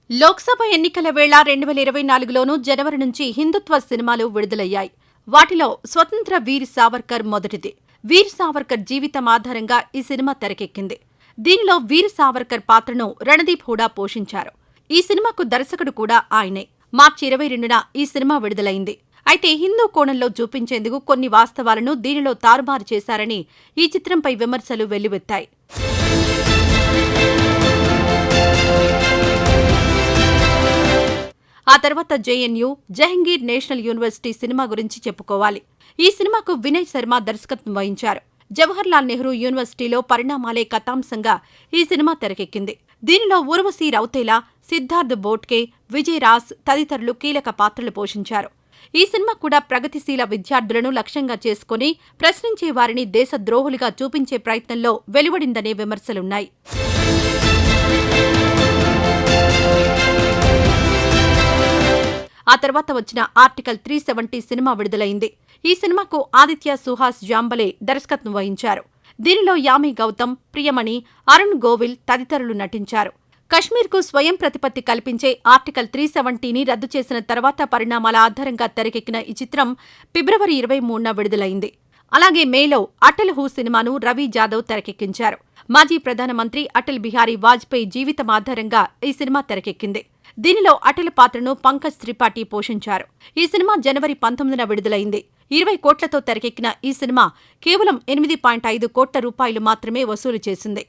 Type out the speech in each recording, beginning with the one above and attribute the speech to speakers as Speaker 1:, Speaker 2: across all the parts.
Speaker 1: లోక్సభ ఎన్నికల వేళ 2024లోనూ జనవరి నుంచి హిందుత్వ సినిమాలు విడుదలయ్యాయి. వాటిలో స్వతంత్ర వీర్ సావర్కర్ మొదటిది. వీర్ సావర్కర్ జీవితం ఆధారంగా ఈ సినిమా తెరకెక్కింది. దీనిలో వీర్ సావర్కర్ పాత్రను రణదీప్ హూడా పోషించారు. ఈ సినిమాకు దర్శకుడు కూడా ఆయనే. మార్చి 22న ఈ సినిమా విడుదలైంది. అయితే హిందూ కోణంలో చూపించేందుకు కొన్ని వాస్తవాలను దీనిలో తారుమారు చేశారని ఈ చిత్రంపై విమర్శలు వెల్లువెత్తాయి. ఆ తర్వాత JNU, Jahangir national university cinema గురించి చెప్పుకోవాలి. ఈ సినిమాకు వినయ్ శర్మ దర్శకత్వం వహించారు. జవహర్లాల్ నెహ్రూ యూనివర్సిటీలో పరిణామాలే కథాంశంగా ఈ సినిమా తెరకెక్కింది. దీనిలో ఊర్వశీ రౌతేలా, సిద్ధార్థ్ బోట్కే, విజయ్ రాస్ తదితరులు కీలక పాత్రలు పోషించారు. ఈ సినిమా కూడా ప్రగతిశీల విద్యార్థులను లక్ష్యంగా చేసుకుని ప్రశ్నించే వారిని దేశద్రోహులుగా చూపించే ప్రయత్నంలో వెలువడిందనే విమర్శలున్నాయి. ఆ తర్వాత వచ్చిన ఆర్టికల్ 370 సినిమా విడుదలైంది. ఈ సినిమాకు ఆదిత్య సుహాస్ జాంబలే దర్శకత్వం వహించారు. దీనిలో యామి గౌతమ్, ప్రియమణి, అరుణ్ గోవిల్ తదితరులు నటించారు. కశ్మీర్కు స్వయం ప్రతిపత్తి కల్పించే ఆర్టికల్ 370ని రద్దు చేసిన తర్వాత పరిణామాల ఆధారంగా తెరకెక్కిన ఈ చిత్రం ఫిబ్రవరి 23న విడుదలైంది. అలాగే మేలో అటల్ హూ సినిమాను రవి జాదవ్ తెరకెక్కించారు. మాజీ ప్రధానమంత్రి అటల్ బిహారీ వాజ్పేయి జీవితం ఆధారంగా ఈ సినిమా తెరకెక్కింది. దీనిలో అటల్ పాత్రను పంకజ్ త్రిపాఠి పోషించారు. ఈ సినిమా జనవరి 19న విడుదలైంది. 20 కోట్లతో తెరకెక్కిన ఈ సినిమా కేవలం 8.5 కోట్ల రూపాయలు మాత్రమే వసూలు చేసింది.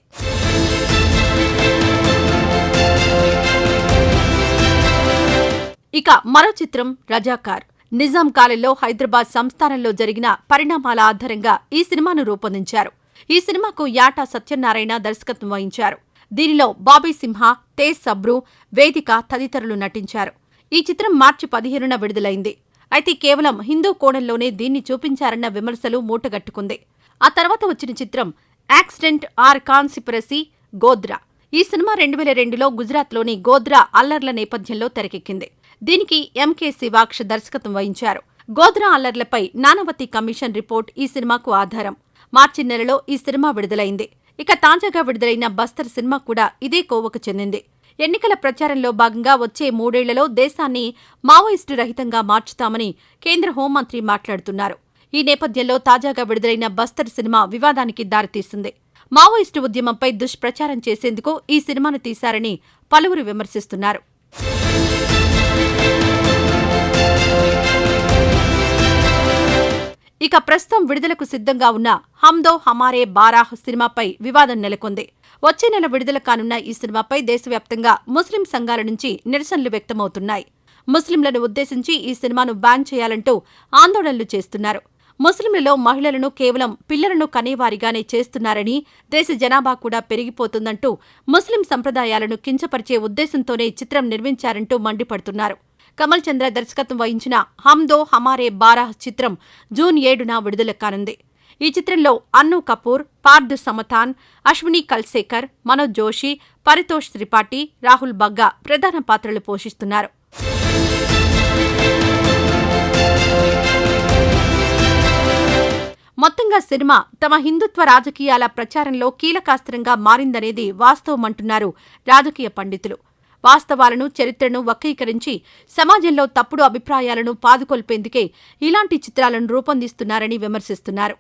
Speaker 1: ఇక మరో చిత్రం రజాకార్. నిజాం కాలంలో హైదరాబాద్ సంస్థానంలో జరిగిన పరిణామాల ఆధారంగా ఈ సినిమాను రూపొందించారు. ఈ సినిమాకు యాటా సత్యనారాయణ దర్శకత్వం వహించారు. దీనిలో బాబీ సింహ, తేజ్ సబ్రు, వేదిక తదితరులు నటించారు. ఈ చిత్రం మార్చి 15న విడుదలైంది. అయితే కేవలం హిందూ కోణంలోనే దీన్ని చూపించారన్న విమర్శలు మూటగట్టుకుంది. ఆ తర్వాత వచ్చిన చిత్రం యాక్సిడెంట్ ఆర్ కాన్స్పిరసీ గోద్రా. ఈ సినిమా 2002లో గుజరాత్లోని గోద్రా అల్లర్ల నేపథ్యంలో తెరకెక్కింది. దీనికి ఎంకే శివాక్ష్ దర్శకత్వం వహించారు. గోద్రా అల్లర్లపై నానావతి కమిషన్ రిపోర్ట్ ఈ సినిమాకు ఆధారం. మార్చి నెలలో ఈ సినిమా విడుదలైంది. ఇక తాజాగా విడుదలైన బస్తర్ సినిమా కూడా ఇదే కోవకు చెందింది. ఎన్నికల ప్రచారంలో భాగంగా వచ్చే 3 ఏళ్లలో దేశాన్ని మావోయిస్టు రహితంగా మార్చుతామని కేంద్ర హోంమంత్రి మాట్లాడుతున్నారు. ఈ నేపథ్యంలో తాజాగా విడుదలైన బస్తర్ సినిమా వివాదానికి దారితీసింది. మావోయిస్టు ఉద్యమంపై దుష్ప్రచారం చేసేందుకు ఈ సినిమాను తీశారని పలువురు విమర్శిస్తున్నారు. ఇక ప్రస్తుతం విడుదలకు సిద్ధంగా ఉన్న హమ్ దో హమారే బారాహ్ సినిమాపై వివాదం నెలకొంది. వచ్చే నెల విడుదల కానున్న ఈ సినిమాపై దేశవ్యాప్తంగా ముస్లిం సంఘాల నుంచి నిరసనలు వ్యక్తమవుతున్నాయి. ముస్లింలను ఉద్దేశించి ఈ సినిమాను బ్యాన్ చేయాలంటూ ఆందోళనలు చేస్తున్నారు. ముస్లింలలో మహిళలను కేవలం పిల్లలను కనేవారిగానే చేస్తున్నారని, దేశ జనాభా కూడా పెరిగిపోతుందంటూ ముస్లిం సంప్రదాయాలను కించపరిచే ఉద్దేశంతోనే చిత్రం నిర్మించారంటూ మండిపడుతున్నారు. కమల్ చంద్ర దర్శకత్వం వహించిన హమ్ దో హమారే బారాహ్ చిత్రం జూన్ 7న విడుదల కానుంది. ఈ చిత్రంలో అన్ను కపూర్, పార్థ్ సమథాన్, అశ్విని కల్సేకర్, మనోజ్ జోషి, పరితోష్ త్రిపాఠి, రాహుల్ బగ్గా ప్రధాన పాత్రలు పోషిస్తున్నారు. మొత్తంగా సినిమా తమ హిందుత్వ రాజకీయాల ప్రచారంలో కీలకాస్త్రంగా మారిందనేది వాస్తవమంటున్నారు రాజకీయ పండితులు. వాస్తవాలను, చరిత్రను వక్రీకరించి సమాజంలో తప్పుడు అభిప్రాయాలను పాదుకొల్పేందుకే ఇలాంటి చిత్రాలను రూపొందిస్తున్నారని విమర్శిస్తున్నారు.